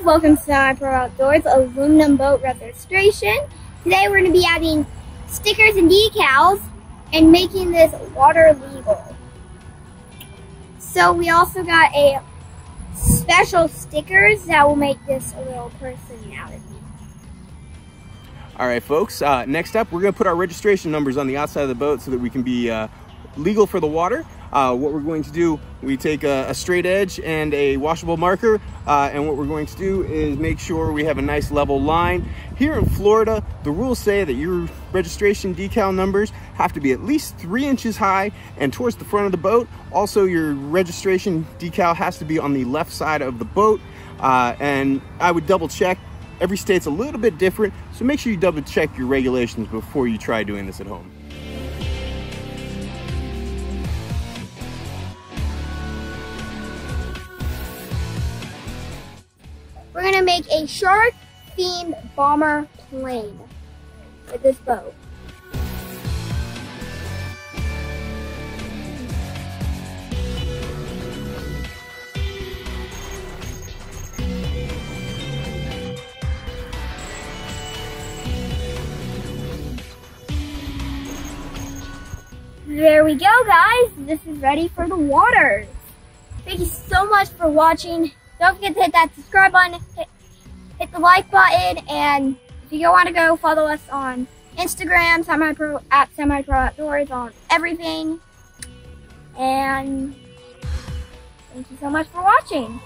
welcome to SemiPro Outdoors aluminum boat registration. Today we're going to be adding stickers and decals and making this water legal. So we also got a special stickers that will make this a little personality. All right, folks, next up we're going to put our registration numbers on the outside of the boat so that we can be legal for the water. What we're going to do, we take a straight edge and a washable marker, and what we're going to do is make sure we have a nice level line. Here in Florida, the rules say that your registration decal numbers have to be at least 3 inches high and towards the front of the boat. Also, your registration decal has to be on the left side of the boat, and I would double check. Every state's a little bit different, so make sure you double check your regulations before you try doing this at home. We're going to make a shark-themed bomber plane with this boat. There we go, guys. This is ready for the waters. Thank you so much for watching. Don't forget to hit that subscribe button, hit the like button, and if you want to go follow us on Instagram, SemiPro Outdoors on everything. And thank you so much for watching.